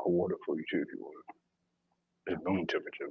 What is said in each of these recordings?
of water for you too if you want. It's room temperature.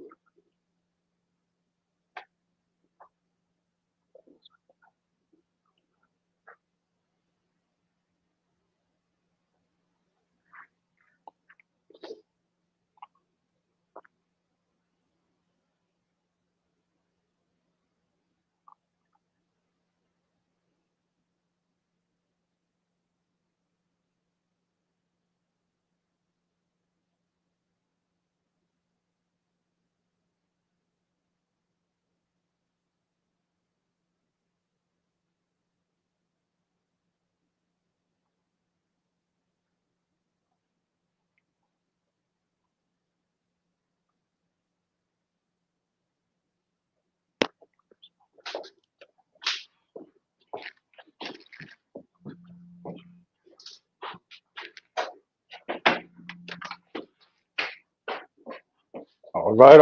All right.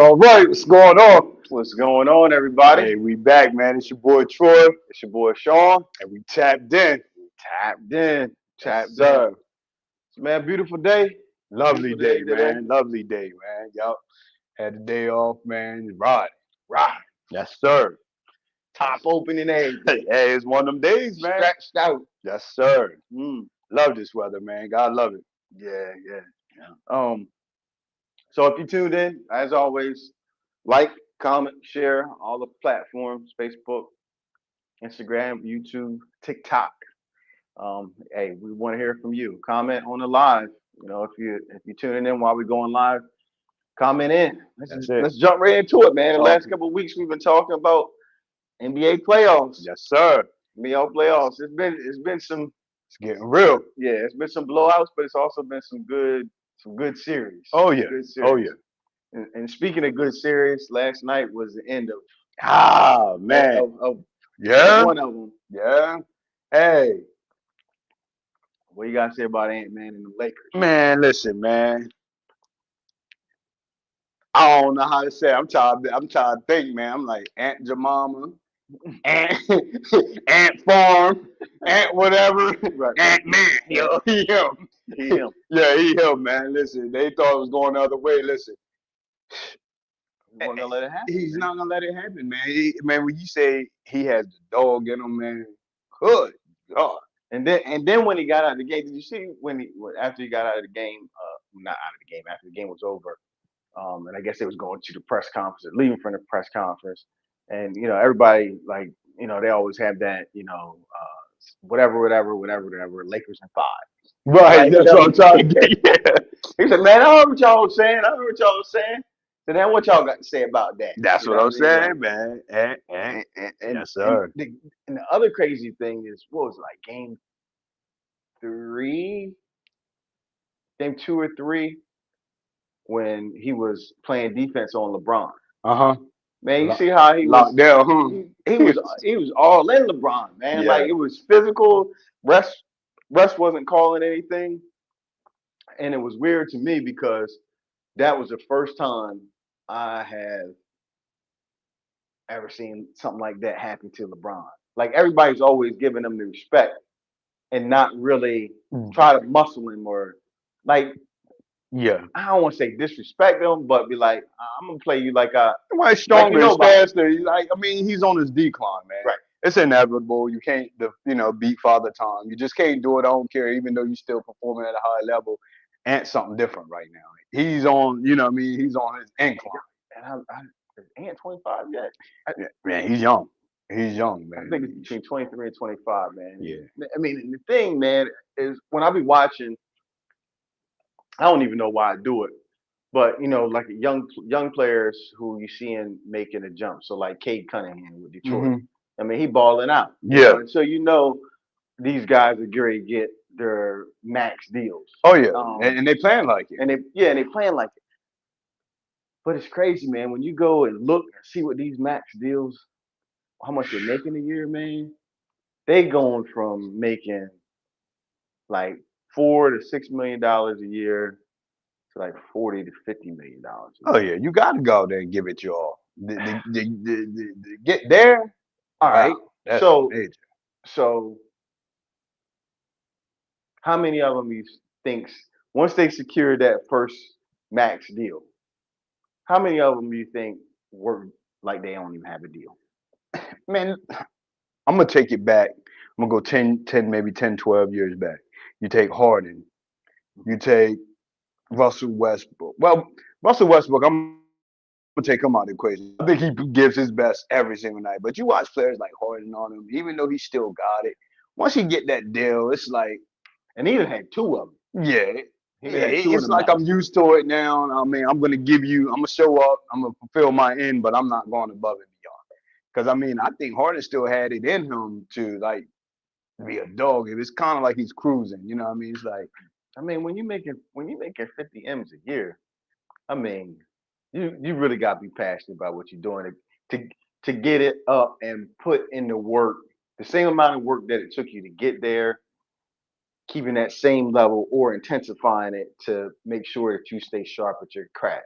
What's going on? What's going on, everybody? Hey, we back, man. It's your boy Troy, It's your boy Sean. and we tapped in. Tapped in. Yes, Tapped in. sir. Man, beautiful day. Lovely Beautiful day day, today. man. Lovely day, man. Yup. Had the day off, man. Ride. Right. Yes, sir. Top open and everything. Hey, it's one of them days, man. Stretched out. Yes, sir. Mm. Love this weather, man. God love it. Yeah, yeah. So if you tuned in, as always, like, comment, share all the platforms, Facebook, Instagram, YouTube, TikTok. Hey, we want to hear from you. Comment on the live. You know, if you're tuning in while we're going live, comment in. That's it. Let's jump right into it, man. The last Talking. couple of weeks we've been talking about NBA playoffs. Yes, sir. NBA playoffs. It's been some It's getting real. it's been some blowouts, but it's also been some good series. Oh, yeah. Good Oh, series. yeah. And speaking of good series, last night was the end Ah, man. of Yeah. one of them. Yeah. Hey, What you gotta say about Ant Man and the Lakers? man, listen, man. I don't know how to say it. I'm tired to think, man. I'm like Aunt Jemima, Aunt Aunt Farm, Aunt whatever, Right. Aunt Man. Yo, he him. He him. Yeah, he him, man. Listen, they thought it was going the other way. Listen, We're gonna let it happen. he's man. not gonna let it happen, man. Man, when you say he has the dog in him, man, good God. And then when he got out of the game, did you see after he got out of the game? Not out of the game. After the game was over, and I guess they was going to the press conference, leaving from the press conference, and everybody like they always have that whatever Lakers in five. Right, Like that's what I'm trying to get. Yeah. he said, man, I heard what y'all was saying. I heard what y'all was saying. So then what y'all got to say about that? That's You what know I'm what I mean? saying, Like, man. and Yes, sir. the other crazy thing is what was it, like three, game 2 or 3, when he was playing defense on LeBron. Uh-huh. Man, you see how he was Locked down, huh? he was all in LeBron, man. Yeah. Like it was physical. Russ wasn't calling anything, and it was weird to me because that was the first time I have ever seen something like that happen to LeBron. Like everybody's always giving him the respect and not really try to muscle him or like Yeah. I don't want to say disrespect him, but be like, I'm gonna play you like Well, he's like you stronger, know he's about it. faster. He's on his decline, man. Right. It's inevitable. You can't, beat Father Time. You just can't do it. I don't care, even though you're still performing at a high level. Ant's something different right now. He's on, he's on his incline. And is Ant 25 yet? Yeah, man, he's young. He's young, I man. think it's between 23 and 25, man. Yeah. I mean, and the thing, man, is when I be watching, I don't even know why I do it, but like young players who you seeing making a jump. So like Cade Cunningham with Detroit. Hmm. I mean, he balling out. Yeah. And so these guys are going to get their max deals. Oh, yeah. Um, And they playing like it. and they playing like it. But it's crazy, man. When you go and look and see what these max deals, how much they're making a year, man. They going from making like $4 to $6 million a year to like $40 to $50 a Oh, year. yeah. You got to go out there and give it your all. Get there. All Wow. right. That's So major. so how many of them you thinks once they secured that first max deal, how many of them do you think work like they don't even have a deal? Man, I'm gonna take it back. I'm gonna go 10, maybe 10, 12 years back. You take Harden. You take Russell Westbrook. Well, Russell Westbrook, I'm gonna take him out of the equation. I think he gives his best every single night. But you watch players like Harden on him, even though he still got it. Once he get that deal, it's like, And he even had two of them. yeah, He yeah, even had two of it's them like I'm max deals. used to it now. I mean, I'm gonna give you, I'm gonna show up, I'm gonna fulfill my end, but I'm not going above and beyond. Because I mean, I think Harden still had it in him to like be a dog. It's kind of like he's cruising. You know what I mean? It's like, I mean, when you making 50 M's a year, I mean, you really got to be passionate about what you're doing to to get it up and put in the work, the same amount of work that it took you to get there, keeping that same level or intensifying it to make sure that you stay sharp at your craft.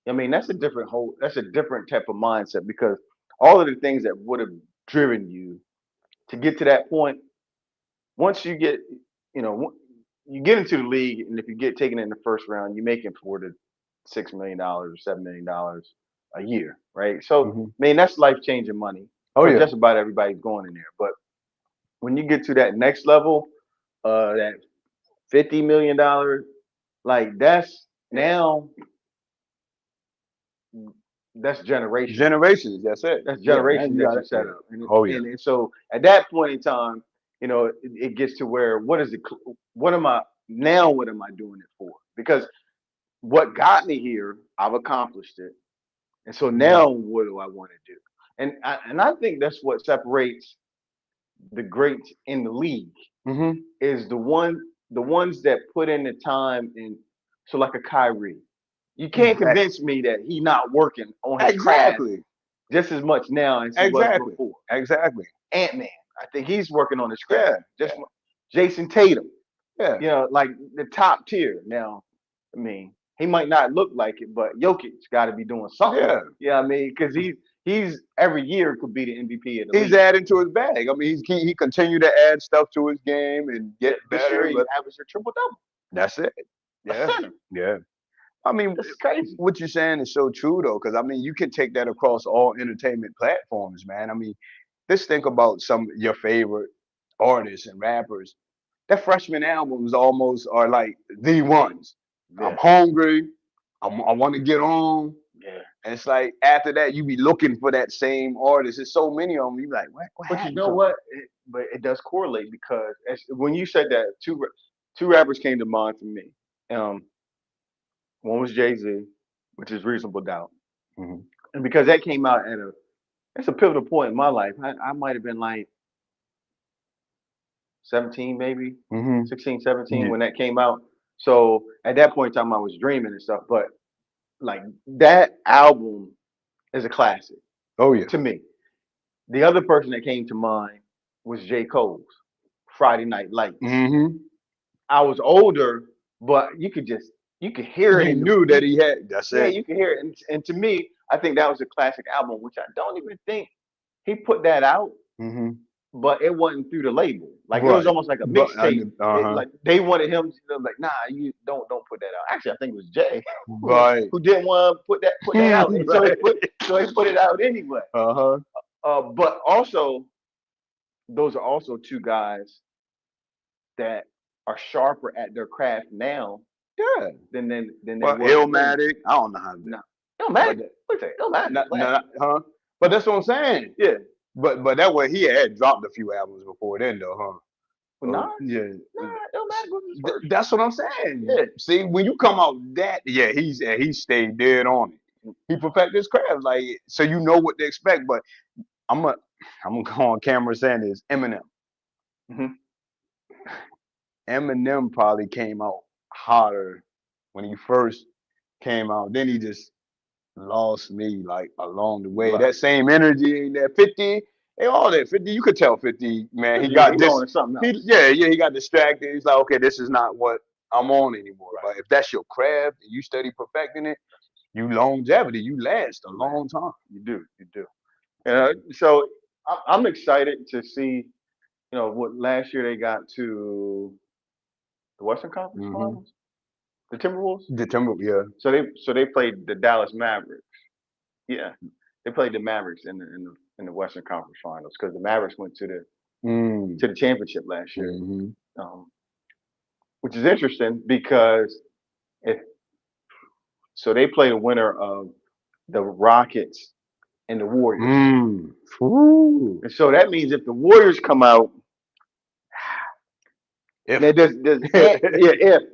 I mean, that's a different type of mindset because all of the things that would have driven you to get to that point, once you get, you get into the league, and if you get taken in the first round, you're making $4 to $6 million or $7 million a year, right? So, I mhm. mean, that's life changing money Oh for yeah, just about everybody's going in there. But when you get to that next level, that $50 million, like now that's generational. generations. That's it. That's Yeah, man, generations you that got you it. set Yeah. up, and Oh yeah. and so at that point in time, it gets to where what am I doing it for? Because what got me here, I've accomplished it, and so Mhm. now what do I want to do? And I think that's what separates the greats in the league Mhm. is the ones that put in the time. And so like a Kyrie, you can't Exactly. convince me that he not working on his craft Exactly. just as much now as he was Exactly. before. Exactly. Ant Man, I think he's working on his craft. Yeah. Just Jason Tatum, Yeah. like the top tier. Now, I mean, he might not look like it, but Jokic got to be doing something. Yeah. Yeah, I mean, because he's every year could be the MVP of the He's league. adding to his bag. I mean, he continued to add stuff to his game and get This year better. he But averaged a triple double, that's it. a Yeah. center. Yeah. I mean, This is crazy. what you're saying is so true though, because I mean, you can take that across all entertainment platforms, man. I mean, just think about some of your favorite artists and rappers. Their freshman albums almost are like the ones. I'm Yeah, hungry. I want to get on. yeah. And it's like after that, you be looking for that same artist. There's so many of them. You be like, what But you happened know to him? what? But it does correlate because when you said that, two rappers came to mind for me. Um, One was Jay Z, which is Reasonable Doubt, Hmm. and because that came out it's a pivotal point in my life. I might have been like 17, maybe Hmm. 16, 17 Yeah. when that came out. So at that point in time, I was dreaming and stuff. But like that album is a classic Oh yeah. to me. The other person that came to mind was J. Cole's Friday Night Lights. Hmm. I was older, but you could hear it You in the knew that he had. That's yeah, it. you can hear it. And to me, I think that was a classic album, which I don't even think he put that out, Hmm. but it wasn't through the label. Like it was Right. almost like a But mixtape. It, huh. like they wanted him to like, nah, you don't put that out. Actually, I think it was Jay Right. who didn't want to put that out, and Right. so he put it out anyway. Uh huh. But also those are also two guys that are sharper at their craft now Yeah. than they Well, was then. Illmatic. I don't know how to do No, it, it don't but matter. Wait a second, it don't matter. Classic. huh? But that's what I'm saying. Yeah, But that way he had dropped a few albums before then though, huh? but Nas, Yeah. nah, it don't matter. Go to his first. That's what I'm saying. Yeah, See, when you come out that, yeah, he stayed dead on it. He perfected his craft, like so you know what to expect. But I'm a I'm gonna go on camera saying this. Eminem. hmm Eminem probably came out hotter when he first came out. Then he just lost me like along the way. right. That same energy ain't there. 50, they all that 50. You could tell 50, man. He Yeah, got he going this. to something He else. yeah, he got distracted. He's like, okay, this is not what I'm on anymore. Right. But if that's your craft and you study perfecting it, you longevity, you last a Man, long time. you do. So I'm excited to see. What last year they got to the Western Conference Hmm. Finals. The Timberwolves. The Timberwolves, yeah. So they played the Dallas Mavericks. Yeah, they played the Mavericks in the Western Conference Finals because the Mavericks went Mm. to the championship last year, Hmm. um, which is interesting because if so, they play the winner of the Rockets and the Warriors, Mm. Ooh. and so that means if the Warriors come out, If now does yeah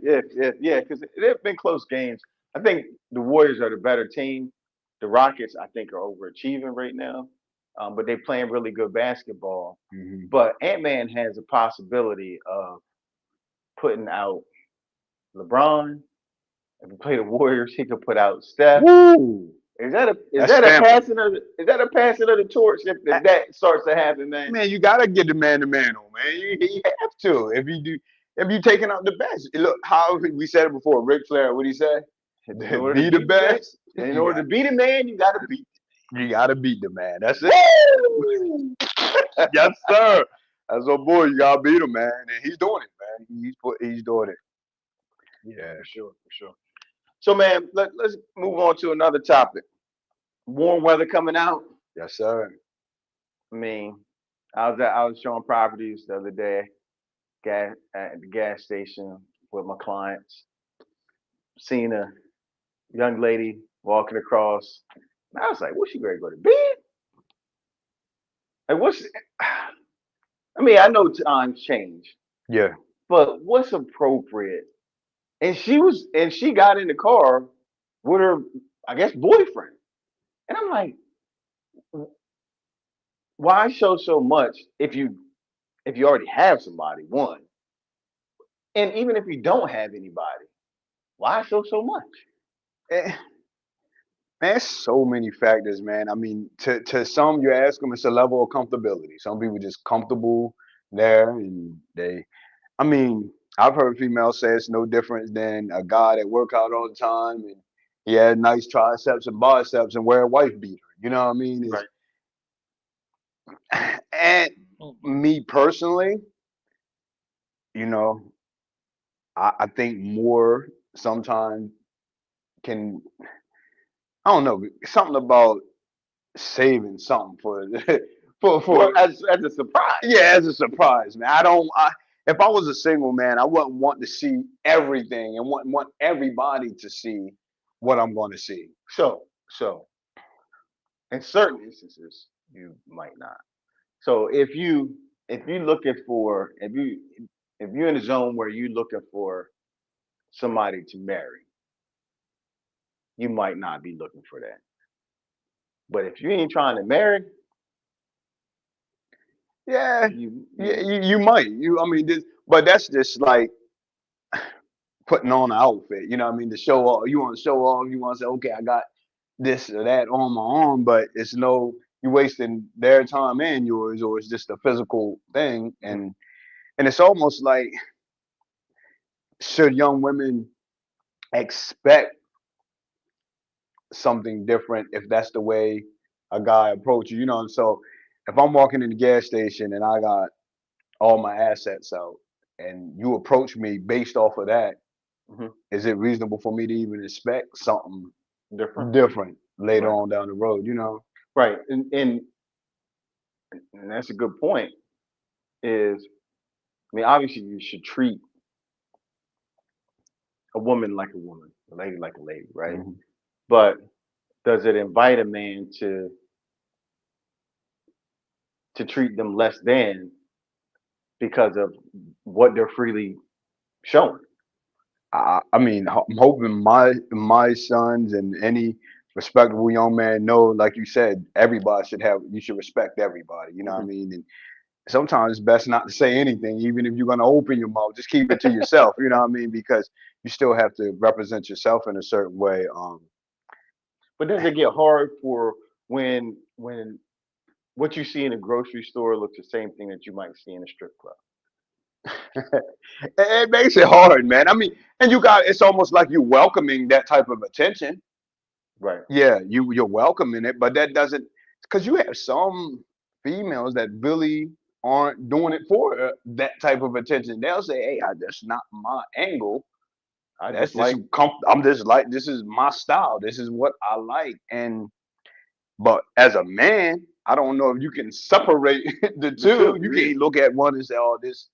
if yeah because there've been close games. I think the Warriors are the better team. The Rockets, I think, are overachieving right now, but they're playing really good basketball. Mhm. But Ant-Man has a possibility of putting out LeBron. If you play the Warriors, he could put out Steph. Woo. Is That's that a stamping. passing of the torch if that starts to happen, man? Man, you gotta get the man on, man. You have to. If you taking out the best. Look, how we said it before. Ric Flair, what he said? In order to Be the beat the man, best. in order to beat a man, you got to beat. You gotta beat the man. That's it. Woo! Yes, sir. That's our boy. You gotta beat him, man. And he's doing it, man. He's doing it. Yeah, Yeah. for sure. So, man, let's move on to another topic. Warm weather coming out. Yes, sir. I mean, I was showing properties the other day, gas at the gas station with my clients. Seen a young lady walking across. And I was like, "What's she ready to go to bed? Like, what's?" I mean, I know times change, Yeah. but what's appropriate? And she got in the car with her, I guess, boyfriend. And I'm like, why show so much if you already have somebody? One, and even if you don't have anybody, why show so much? Eh, Man, it's so many factors, man. I mean, to some, you ask them, it's a level of comfortability. Some people just comfortable there, and they. I mean, I've heard females say it's no different than a guy that work out all the time and he had nice triceps and biceps and wear a wife beater. You know what I mean? It's Right. and me personally, you know, I think more sometimes can I don't know something about saving something for for Well, as a surprise. yeah as a surprise, man. If I was a single man, I wouldn't want to see everything and want everybody to see what I'm going to see. So in certain instances, you might not. So if you looking for if you're in a zone where you're looking for somebody to marry, you might not be looking for that. But if you ain't trying to marry, Yeah, you yeah, you you might. I mean, but that's just like putting on an outfit. You know what I mean? To show off. You want to show off. You want to say, okay, I got this or that on my arm, but it's no you wasting their time and yours, or it's just a physical thing, mm, and it's almost like should young women expect something different if that's the way a guy approaches you? You know, and so if I'm walking in the gas station and I got all my assets out, and you approach me based off of that, mhm, is it reasonable for me to even expect something different, different later right? on down the road? You know? Right, and that's a good point. Is I mean, obviously you should treat a woman like a woman, a lady like a lady, right? Hmm. But does it invite a man to treat them less than because of what they're freely showing? I mean, I'm hoping my sons and any respectable young man know, like you said, everybody should have. You should respect everybody. You know what I Mhm. mean? And sometimes it's best not to say anything, even if you're gonna open your mouth. Just keep it to yourself. You know what I mean? Because you still have to represent yourself in a certain way. But does it get hard for when what you see in a grocery store looks the same thing that you might see in a strip club? It makes it hard, man. I mean, and it's almost like you're welcoming that type of attention. Right. Yeah, you're welcoming it, but that doesn't because you have some females that really aren't doing it for that type of attention. They'll say, "Hey, that's not my angle. I That's just like. I'm just like, this is my style. This is what I like. But as a man, I don't know if you can separate the two. You Yeah. can't look at one and say, "Oh, this."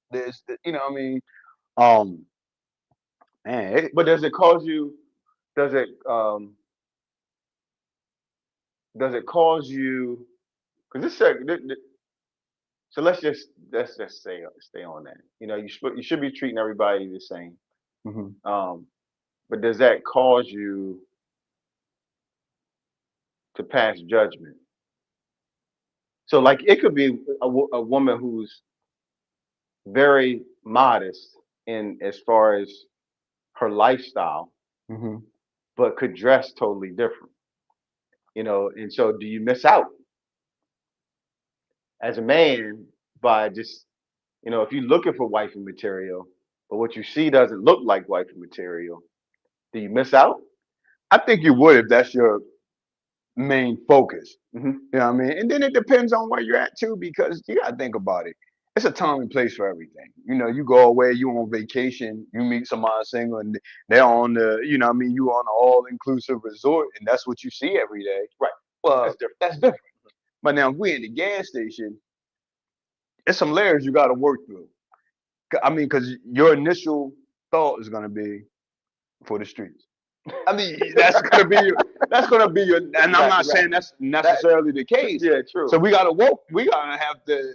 You know what I mean? Um, man, But does it cause you? Does it does it cause you? Because so let's just stay on that. You know, you should be treating everybody the same. mhm. Um, but does that cause you to pass judgment? So like it could be a woman who's very modest in as far as her lifestyle, Mhm. but could dress totally different. You know, and so do you miss out as a man by just, if you're looking for wifey material, but what you see doesn't look like wifey material, do you miss out? I think you would if that's your main focus. Hmm. You know what I mean? And then it depends on where you're at too, because you gotta think about it. It's a time and place for everything. You know, you go away, you on vacation, you meet somebody single, and they're on the, you know what I mean, you on an all inclusive resort, and that's what you see every day. Right. Well, That's different. that's different. But now if we in the gas station, it's some layers you gotta work through. I mean, because your initial thought is gonna be for the streets. I mean, that's gonna be your, and I'm Right. not Right. saying that's That. necessarily the case. Yeah. So True. we gotta have to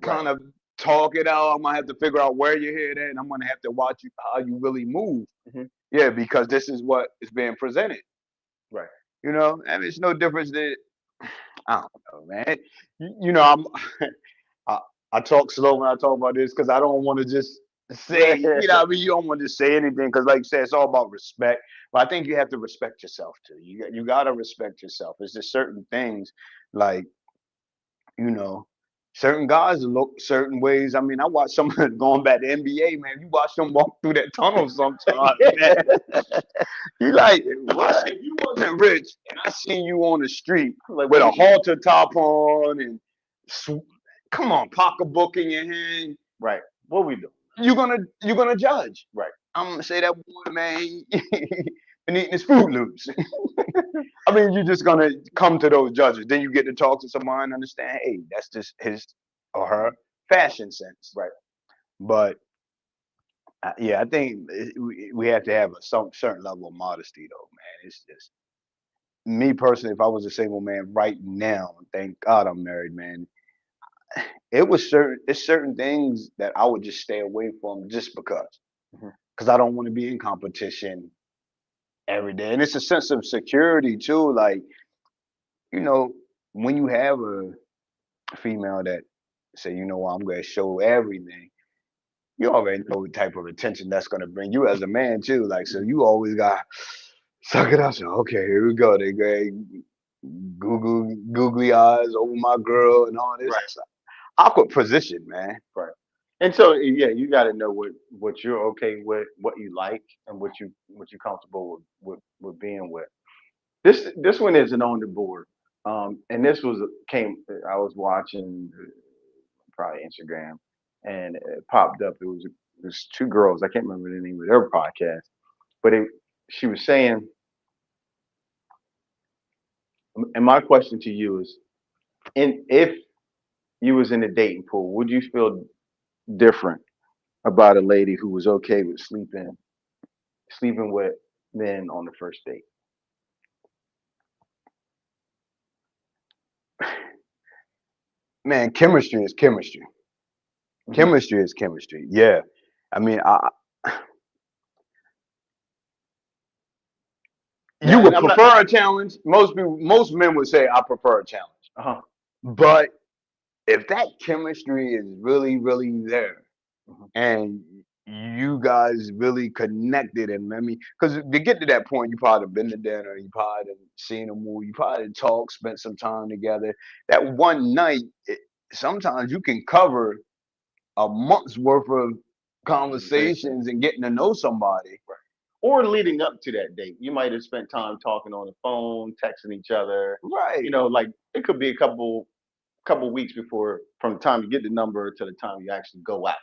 Right. kind of talk it out. I'm gonna have to figure out where you're headed at, and I'm gonna have to watch you how you really move. Hmm. Yeah, because this is what is being presented. Right. You know, and it's no difference that I don't know, man. You know, I'm I, I talk slow when I talk about this because I don't want to just say, Right. you know, what I mean, you don't want to say anything because, like you said, it's all about respect. But I think you have to respect yourself too. You gotta respect yourself. It's just certain things, like, you know, certain guys look certain ways. I mean, I watch some going back to NBA, man. You watch them walk through that tunnel sometimes, man. You like, what? If you wasn't rich and I seen you on the street Like, with what a are you doing? halter top on and come on, pocketbook in your hand, Right. What we doing? you're gonna judge. Right. I'm gonna say that boy, man, been eating his Fruit Loops. I mean, you're just gonna come to those judges. Then you get to talk to somebody and understand, hey, that's just his or her fashion sense. Right. But yeah, I think we have to have some certain level of modesty, though, man. It's just me personally. If I was a single man right now, thank God I'm married, man. It's certain things that I would just stay away from just Hmm. because I don't want to be in competition every day. And it's a sense of security too. Like, you know, when you have a female that say, you know what, I'm gonna show everything, you already know what type of attention that's gonna bring you as a man too. Like, so you always got suck it up. So okay, here we go. They go googly eyes over my girl and all this. Right. It's a awkward position, man. Right. And so yeah, you got to know what you're okay with, what you like, and what you comfortable with being with. This one isn't on the board. And this came. I was watching probably Instagram, and it popped up. It was two girls. I can't remember the name of their podcast, but she was saying, and my question to you is, if you was in the dating pool, would you feel different about a lady who was okay with sleeping with men on the first date? Man, chemistry is chemistry. Hmm. Chemistry is chemistry. Yeah. I mean, you Now, and would I'm not. prefer a challenge. Most men would say I prefer a challenge. Uh-huh. But if that chemistry is really, really there, Hmm. and you guys really connected, and I mean, because to get to that point, you probably been to dinner, you probably done seen a movie, you probably talked, spent some time together. That one night, sometimes you can cover a month's worth of Conversation. conversations and getting to know somebody. Right. Or leading up to that date, you might have spent time talking on the phone, texting each other. Right. Like it could be a couple weeks before from the time you get the number to the time you actually go out.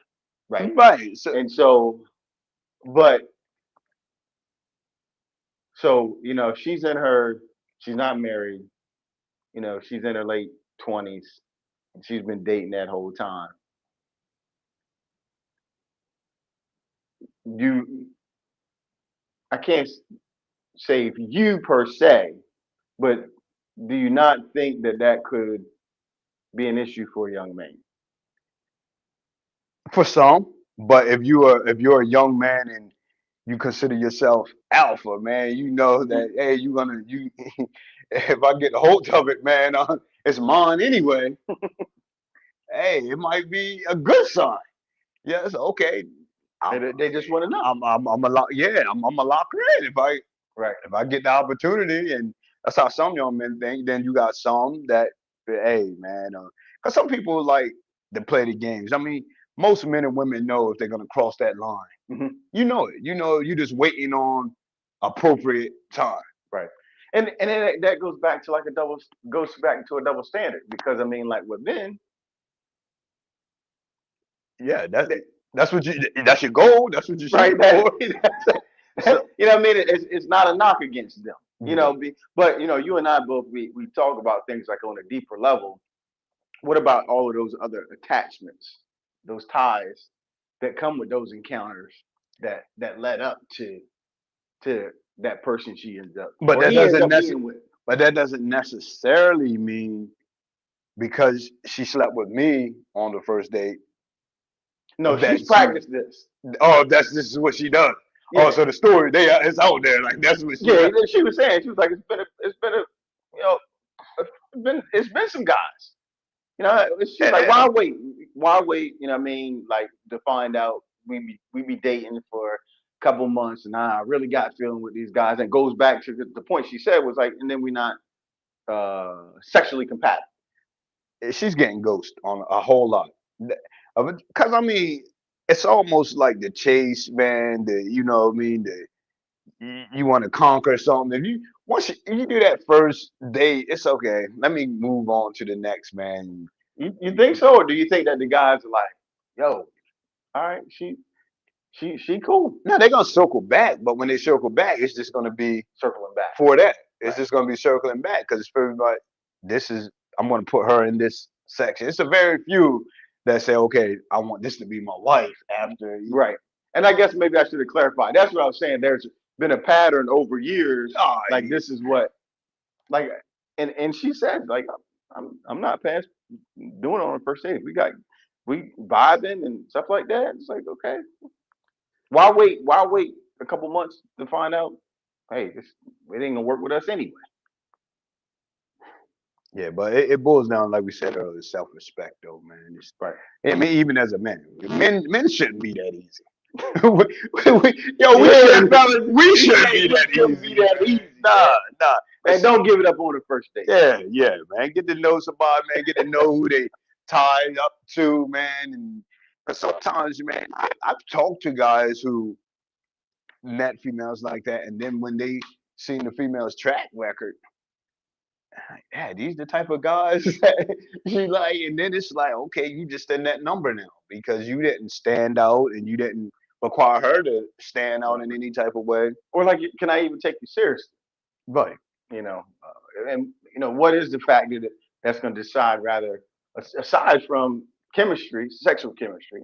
Right. Right. So And so, but So, she's not married, she's in her late 20s. She's been dating that whole time. You, I can't say you per se, but do you not think that that could be an issue for a young man? For some, but if you're a young man and you consider yourself alpha, man, you know that hey, you if I get a hold of it, man, it's mine anyway. Hey, it might be a good sign. Yes, okay. I'm They just want to know. I'm a lock. Yeah, I'm a lock in Right. if I get the opportunity, and that's how some young men think. Then you got some that, hey, man, because some people like to play the games. I mean, most men and women know if they're gonna cross that line. Hmm. You know it. You know you're just waiting on appropriate time. Right. And then that goes back to a double standard because I mean, like with men, Yeah, that's what that's your goal. That's what you're right? shooting for. So, What I mean? It's not a knock against them, mhm. but you and I both we talk about things like on a deeper level. What about all of those other attachments, those ties that come with those encounters that led up to that person she ends up but or that he ends doesn't up necessarily. being with? But that doesn't necessarily mean because she slept with me on the first date No, she's that she. practiced this. Oh, this is what she does. Oh, Yeah, so the story it's out there like that's what she yeah. does. And then she was saying she was like it's been a you know it's been some guys. She's And, like, why wait? Why wait? You know what I mean? Like to find out we be dating for a couple months, and I really got feeling with these guys. And goes back to the point she said was like, and then we're not sexually compatible. she's getting ghosted on a whole lot. Because I mean, it's almost like the chase, man. The you know what I mean. You want to conquer something. If you do that first date, it's okay. Let me move on to the next, man. You think so, or do you think that the guys are like, yo, all right, she cool, No, they're gonna circle back, but when they circle back, it's just gonna be circling back, for that. It's right? just gonna be circling back because it's pretty much this is I'm gonna put her in this section. It's a very few that say, okay, I want this to be my wife after. Right. And I guess maybe I should have clarified. That's what I was saying. There's been a pattern over years. Oh, Like this is what like and she said like I'm not past doing it on a first date. We vibing and stuff like that. It's like okay, why wait? Why wait a couple months to find out? Hey, it ain't gonna work with us anyway. yeah, but it boils down, like we said earlier, self-respect, though, man. Right. I mean, even as a man, men shouldn't be that easy. Yo, Yeah, fellas, we you shouldn't can't be you that shouldn't be easy, that man. easy, Nah, man. nah. And don't give it up on the first date. Yeah, man. Get to know somebody, man. Get to know who they tied up to, man. And because sometimes, man, I've talked to guys who met females like that, and then when they seen the female's track record, like, yeah, these the type of guys that you like, and then it's like, okay, you just in that number now because you didn't stand out and you didn't require her to stand out in any type of way. Or like, can I even take you seriously? Right. And what is the factor that's going to decide rather aside from chemistry, sexual chemistry,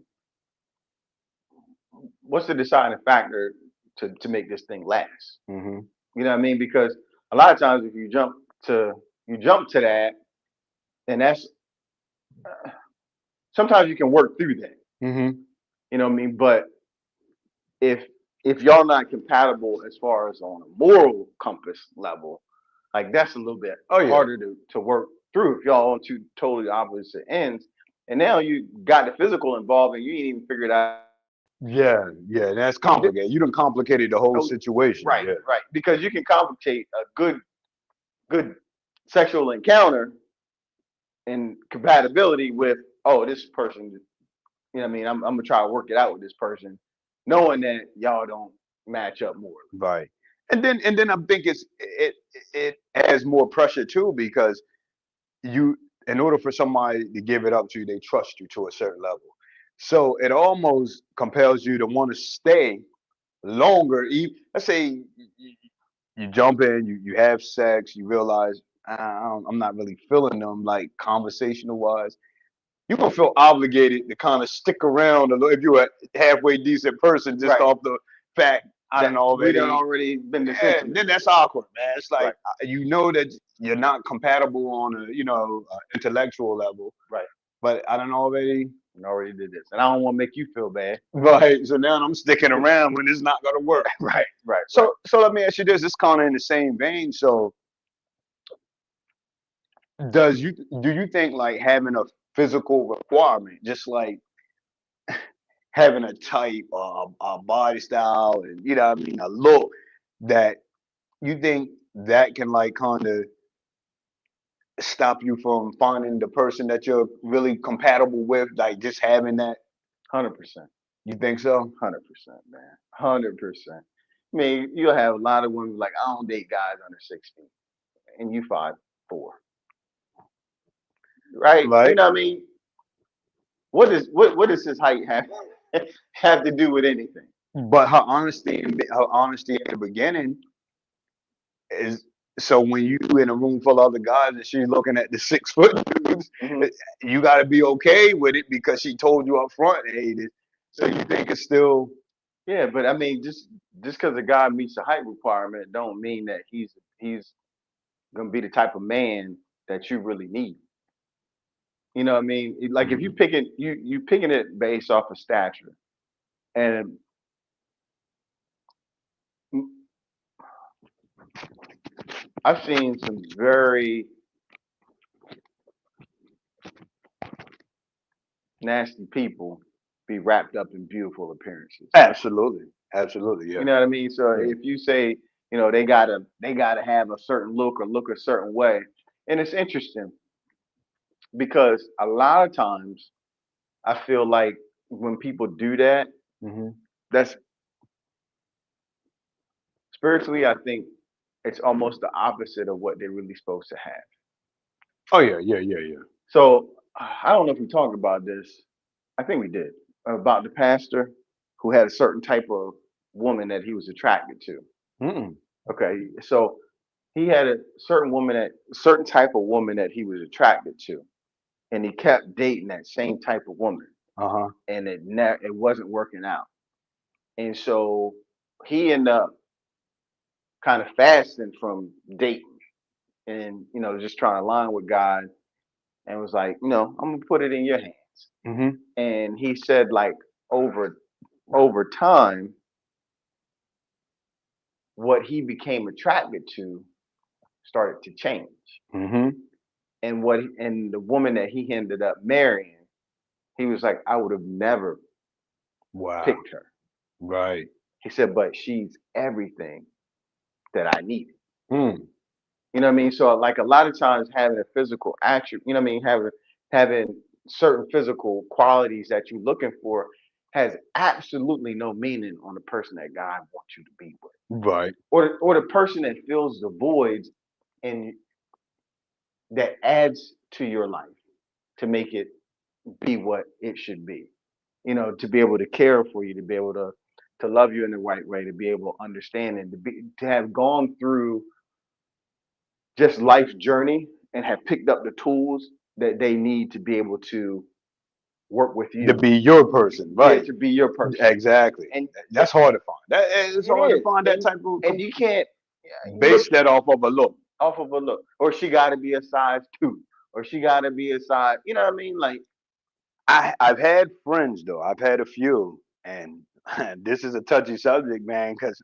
what's the deciding factor to make this thing last? Mm-hmm. You know what I mean? Because a lot of times if you jump to that, and that's sometimes you can work through that. Mm-hmm. You know what I mean? But if if y'all not compatible as far as on a moral compass level, like that's a little bit Oh yeah. harder to work through if y'all on two totally opposite ends. And now you got the physical involved and you ain't even figured out. Yeah. That's complicated. You done complicated the whole Oh, situation. right, Yeah. right. Because you can complicate a good sexual encounter and compatibility with, oh, this person, you know what I mean? I'm gonna try to work it out with this person, knowing that y'all don't match up more. Right. And then I think it adds more pressure too because you in order for somebody to give it up to you, they trust you to a certain level. So it almost compels you to want to stay longer. Let's say you jump in, you have sex, you realize I'm not really feeling them like conversational wise. You're gonna feel obligated to kind of stick around a little if you're a halfway decent person just Right. off the fact I That done we done already. already been this Yeah, intimate. then that's awkward, man. It's like Right. you know that you're not compatible on a intellectual level, Right. but I done already. We already did this, and I don't want to make you feel bad. Right. So now I'm sticking around when it's not gonna work. Right. Right. So let me ask you this. It's kind of in the same vein. So does you do you think like having a physical requirement, just like having a type, a body style, and what I mean, a look that you think that can like kind of stop you from finding the person that you're really compatible with, like just having that? 100%. You think so? 100%, man. 100%. I mean, you'll have a lot of women like, I don't date guys under 6 feet, and you 5'4", right? You Right. know what I mean? What does his height have have to do with anything? But her honesty in the beginning is so when you in a room full of other guys and she's looking at the 6 foot dudes, Hmm. you got to be okay with it because she told you up front, hey, so you think it's still Yeah, but I mean, just because a guy meets a height requirement, don't mean that he's gonna be the type of man that you really need. You know what I mean? Like if you Mhm. picking you picking it based off of stature, and mm, I've seen some very nasty people be wrapped up in beautiful appearances. Absolutely, You yeah. know what I mean? So Yeah. if you say, they gotta have a certain look or look a certain way, and it's interesting because a lot of times I feel like when people do that, Hmm. that's spiritually, I think it's almost the opposite of what they're really supposed to have. Oh yeah. So I don't know if we talked about this. I think we did about the pastor who had a certain type of woman that he was attracted to. Mm-mm. Okay, so he had a certain type of woman that he was attracted to, and he kept dating that same type of woman, Uh-huh. and it wasn't working out. And so he ended up kind of fasting from dating, and just trying to align with God, and was like, I'm gonna put it in your hands. Hmm. And he said, like, over time, what he became attracted to started to change. Hmm. And the woman that he ended up marrying, he was like, I would have never Wow. picked her. Right. He said, but she's everything that I needed. Mm. You know what I mean? So like a lot of times having a physical attribute, you know what I mean, having certain physical qualities that you're looking for has absolutely no meaning on the person that God wants you to be with. Right. Or the person that fills the voids and that adds to your life to make it be what it should be. To be able to care for you, to be able to love you in the right way, to be able to understand and to have gone through just life's journey and have picked up the tools that they need to be able to work with To you. be your person, Yeah, right? to be your person. Exactly. And That's hard to find. It's it hard to is. find that And type of and you can't, yeah, you look base that off of a look. off of a look. Or she gotta be a size 2. Or she gotta be a size, you know what I mean? Like, I've had friends though. I've had a few, and this is a touchy subject, man, because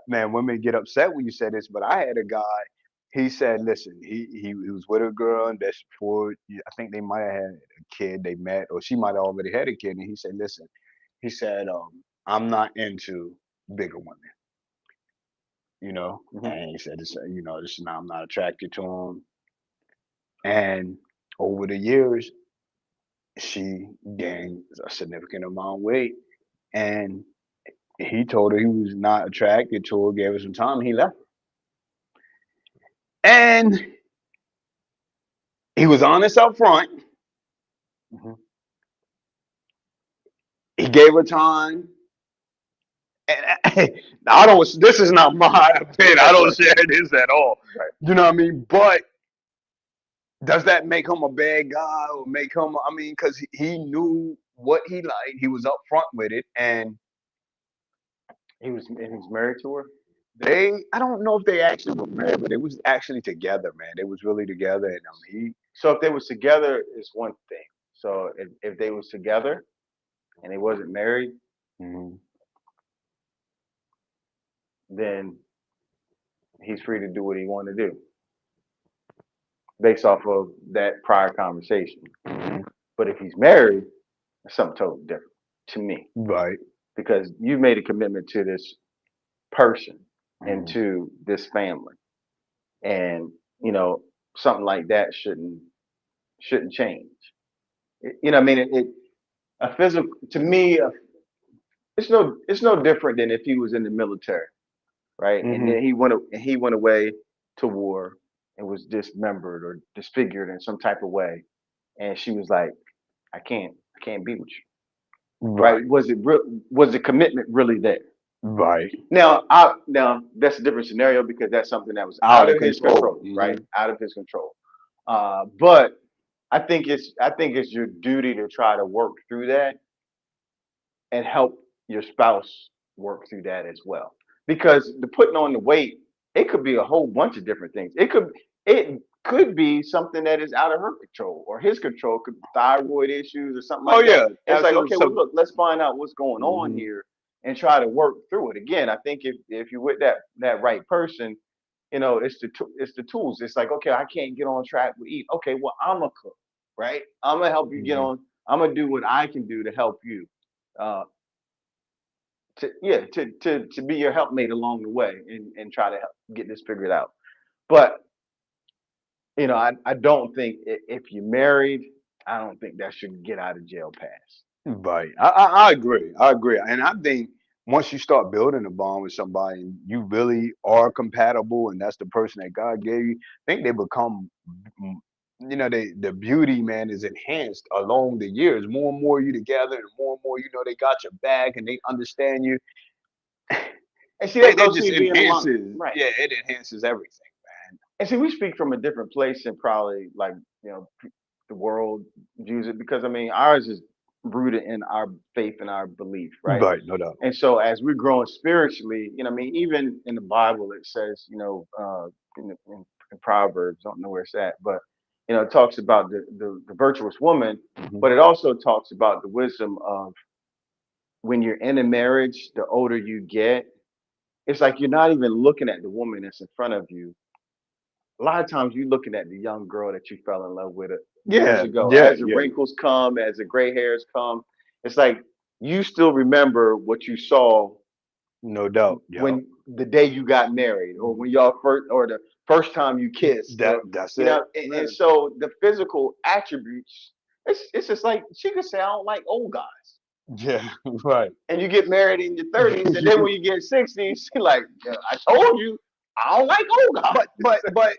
man, women get upset when you say this. But I had a guy. He said, "Listen, he was with a girl, and that's before I think they might have had a kid. They met, or she might have already had a kid." And he said, "Listen," he said, "I'm not into bigger women, mhm. And he said, this is not, I'm not attracted to them. And over the years, she gained a significant amount of weight, and he told her he was not attracted to her, gave her some time, and he left her. And he was honest up front. Mhm. He gave her time, And I don't. This is not my opinion. I don't Right, share this at all. right. You know what I mean? But does that make him a bad guy or make him? I mean, because he knew what he liked. He was upfront with it, and He's married to her. they. I don't know if they actually were married, but they was actually together, man. They was really together, and he. So if they was together, is one thing. So if they was together and they wasn't married, Mhm. then he's free to do what he want to do based off of that prior conversation. Mhm. But if he's married, it's something totally different to me Right. because you made a commitment to this person and Mhm. to this family, and you know something like that shouldn't change. You know, what I mean, it a physical to me, it's no different than if he was in the military, right? And Mhm. then he went away to war and was dismembered or disfigured in some type of way, and she was like, I can't be with you, right? Right. Was the commitment really there? Right. Now that's a different scenario because that's something that was Out out of of his control. control, right? Mhm. Out of his control. But I think it's your duty to try to work through that and help your spouse work through that as well. Because the putting on the weight, it could be a whole bunch of different things. It could be something that is out of her control or his control, could be thyroid issues or something Oh like that. yeah, It's like, absolutely. okay, well So. look, let's find out what's going on Mhm. here and try to work through it. Again, I think if you're with that right person, it's the tools. It's like, okay, I can't get on track with eat. Okay, well, I'm a cook, right? I'm gonna help you get Mhm. on. I'm gonna do what I can do to help you. Uh, to be your helpmate along the way and try to help get this figured out. But I don't think if you're married, I don't think that should get out of jail pass. Right. I agree. I agree. And I think once you start building a bond with somebody and you really are compatible and that's the person that God gave you, I think they become mm, the beauty, man, is enhanced along the years. More and more you together and more they got your back and they understand you. And see, that It goes to just you being alone, enhances, right? yeah, it enhances everything, And see, we speak from a different place and probably like the world views it because I mean ours is rooted in our faith and our belief, man. right? Right, no doubt. And so as we're growing spiritually, I mean, even in the Bible, it says, in Proverbs, I don't know where it's at, but it talks about the virtuous woman, Hmm. but it also talks about the wisdom of when you're in a marriage, the older you get, it's like you're not even looking at the woman that's in front of you. A lot of times you're looking at the young girl that you fell in love with years Yeah, ago. yeah, As the yeah. wrinkles come, as the gray hairs come, it's like you still remember what you saw No doubt. Yeah. when the day you got married or when y'all first or the first time you kissed or That's it. and Man. so the physical attributes it's just like she could say I don't like old guys Yeah, right. and you get married in your 30s and then when you get 60s you're like yeah, I told you I don't like old but guys. but but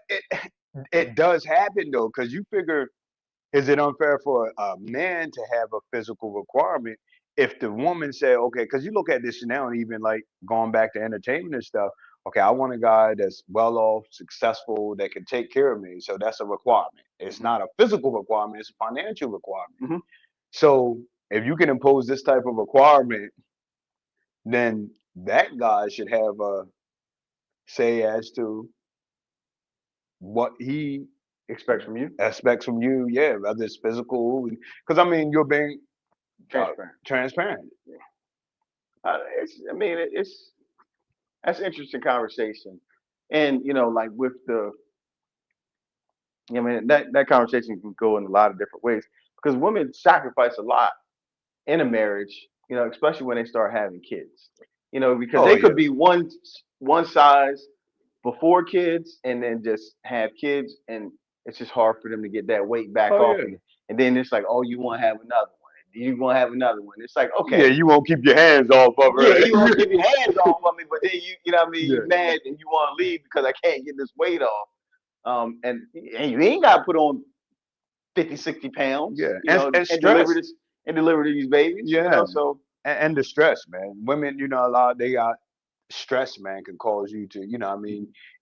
it does happen though, because you figure, is it unfair for a man to have a physical requirement if the woman say, okay, because you look at this now, even like going back to entertainment and stuff. Okay, I want a guy that's well off, successful, that can take care of me. So that's a requirement. It's Mhm, not a physical requirement; it's a financial requirement. mhm. So if you can impose this type of requirement, then that guy should have a say as to what he Expects from you expects from you, yeah, whether it's physical, because I mean, you're being uh, transparent. transparent. I mean that's an interesting conversation and like with I mean, that conversation can go in a lot of different ways because women sacrifice a lot in a marriage, especially when they start having kids. Because Oh they yeah, could be one size before kids and then just have kids and it's just hard for them to get that weight back oh off yeah, and then it's like, oh, you want to have another one. You want to have another one. It's like, yeah. okay, You won't keep your hands off of yeah, her. you want to keep your hands off of me, but then you know what I mean, you Yeah, mad and you want to leave because I can't get this weight off. And you ain't got to put on 50, 60 pounds, yeah, and and deliver stress. this and deliver these babies, Yeah, so and the stress, man. Women, a lot they got stress, man, can cause you to,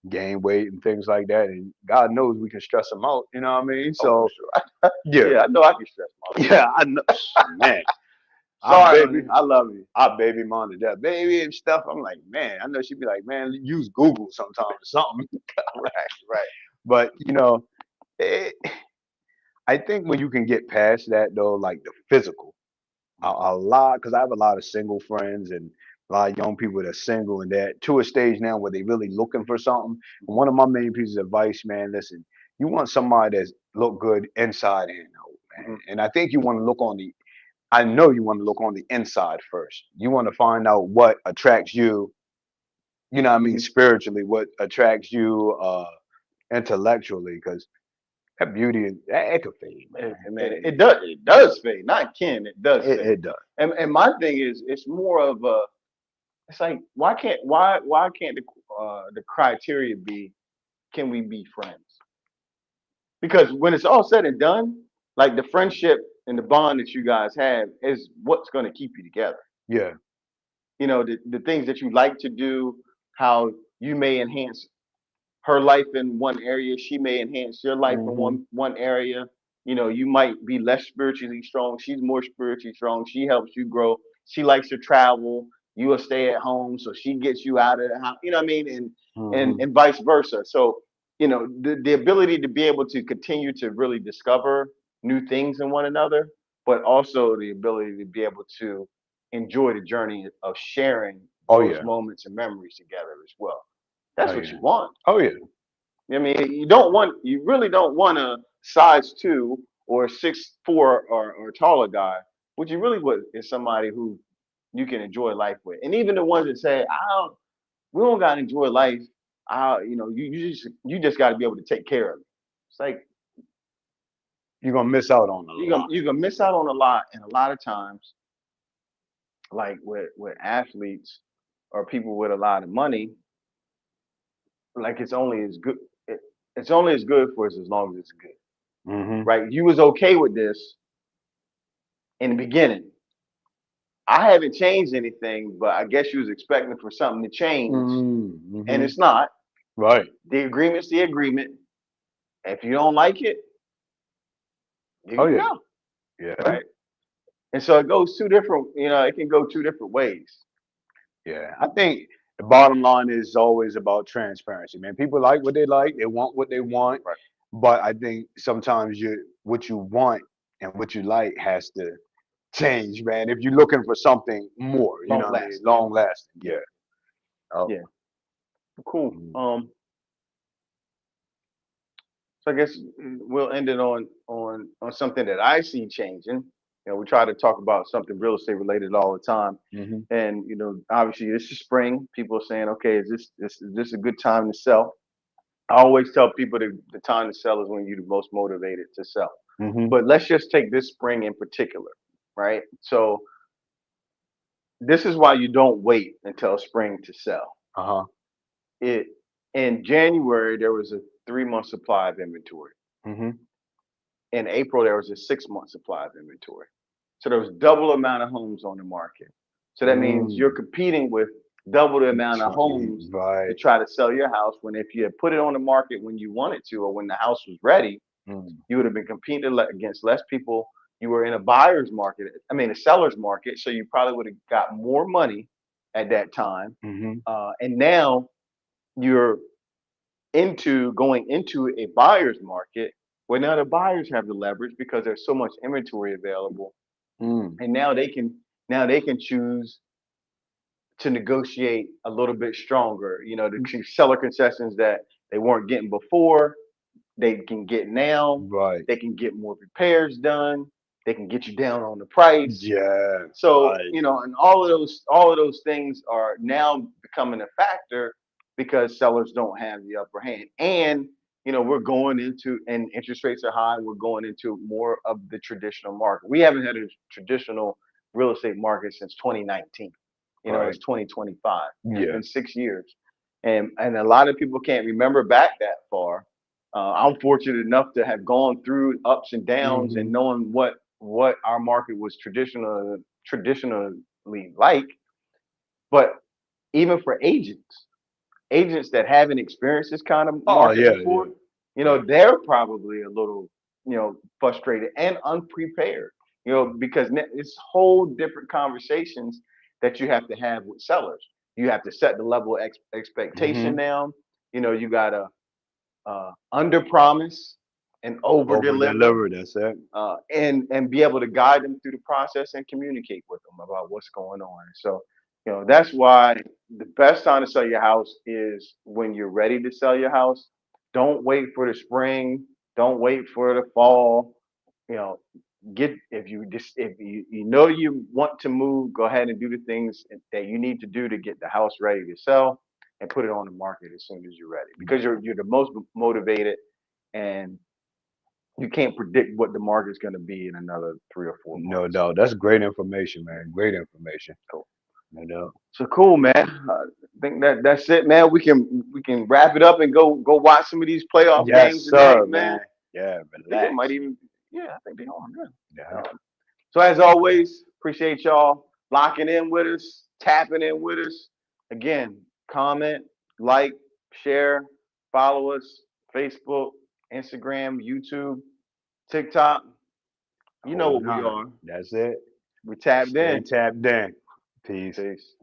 gain weight and things like that. And God knows we can stress them out. You know what I mean? Oh, for So sure. yeah, Yeah, I know I can stress my yeah, I know, man. I Sorry, baby, honey. I love you. I baby mom to death, baby and stuff. I'm like, man, I know she'd be like, man, use Google sometimes or something. Right, right. But it, I think when you can get past that though, like the physical, a lot, because I have a lot of single friends and a lot of young people that are single and that to a stage now where they really looking for something. And one of my main pieces of advice, man, listen, you want somebody that's look good inside and out, man. Mhm. And I think you want to look on the I know you want to look on the inside first. You want to find out what attracts you, Mhm. spiritually, what attracts you intellectually, because that beauty it could fade, man. Man, it does fade. Not can, it does It, fade. it does. And my thing is, it's more of a. It's like why can't the criteria be can we be friends? Because when it's all said and done, like the friendship and the bond that you guys have is what's going to keep you together. Yeah. The things that you like to do, how you may enhance her life in one area, she may enhance your life in Hmm. one area. You might be less spiritually strong, she's more spiritually strong, she helps you grow, she likes to travel, you will stay at home, so she gets you out of the house, you know what I mean, and and Hmm. and vice versa. So the ability to be able to continue to really discover new things in one another, but also the ability to be able to enjoy the journey of sharing Oh those yeah. moments and memories together as well. That's Oh what yeah. you want. Oh yeah. I mean, you really don't want a size 2 or 6'4" or taller guy. What you really want is somebody who you can enjoy life with. And even the ones that say, we don't gotta enjoy life. You just got to be able to take care of it. It's like You're gonna miss out on a you're gonna miss out on a lot, and a lot of times, like with athletes or people with a lot of money, like it, it's only as good for us as long as it's good, lot. Hmm. right? You was okay with this in the beginning. I haven't changed anything, but I guess you was expecting for something to change, and Hmm. it's not. Right. The agreement's the agreement. If you don't like it, you Oh can yeah. go, Yeah. right? And so it goes two different. It can go two different ways. Yeah. I think the bottom line is always about transparency, man. People like what they like, they want what they want. Right. But I think sometimes what you want and what you like has to change, man. If you're looking for something more, you know Long what I mean? lasting. Long lasting. Yeah. Yeah. Oh. Yeah. Cool. Mm. So I guess we'll end it on something that I see changing. We try to talk about something real estate related all the time. Mhm. And obviously this is spring. People are saying, okay, is this a good time to sell? I always tell people that the time to sell is when you're the most motivated to sell. Mhm. But let's just take this spring in particular, right? So this is why you don't wait until spring to sell. Uh huh. It In January there was a 3 month supply of inventory. Mhm. In April there was a 6 month supply of inventory. So there was double amount of homes on the market. So that means you're Mm. competing with double the amount of homes to Right. try to sell your house. When if you had put it on the market when you wanted to or when the house was ready, Mm. you would have been competing against less people. You were in a buyer's market, I mean a seller's market, so you probably would have got more money at that time. Mhm. And now you're into going into a buyer's market where now the buyers have the leverage because there's so much inventory available, Mm. and now they can choose to negotiate a little bit stronger. The seller concessions that they weren't getting before, they can get now. Right. They can get more repairs done. They can get you down on the price. Yeah. So, Right. and all of those things are now becoming a factor because sellers don't have the upper hand. And, we're going into and interest rates are high, we're going into more of the traditional market. We haven't had a traditional real estate market since 2019. Right. It's 2025. It's Yeah. been 6 years. And a lot of people can't remember back that far. I'm fortunate enough to have gone through ups and downs and Mhm. knowing what our market was traditional like. But even for agents that haven't experienced this kind of Oh market yeah, before, yeah. they're probably a little, frustrated and unprepared, because it's whole different conversations that you have to have with sellers. You have to set the level of expectation Mm-hmm. down. You gotta under promise and over Over deliver, deliver. That's it. and be able to guide them through the process and communicate with them about what's going on. So, that's why the best time to sell your house is when you're ready to sell your house. Don't wait for the spring. Don't wait for the fall. You know, if you know you want to move, go ahead and do the things that you need to do to get the house ready to sell and put it on the market as soon as you're ready, because you're the most motivated, and you can't predict what the market's going to be in another 3 or 4 months. No doubt. That's great information, man. Great information. Cool. No doubt. So cool, man. I think that's it, man. We can wrap it up and go watch some of these playoff Yes, games tonight, sir, man. man. Yeah, I think it relax. might even, yeah, I think they are. Yeah. Yeah. So as always, appreciate y'all locking in with us, tapping in with us. Again, comment, like, share, follow us, Facebook, Instagram, YouTube, TikTok. You know what Holding we on. are. That's it. We tapped Stay in. tapped in. Peace. Peace.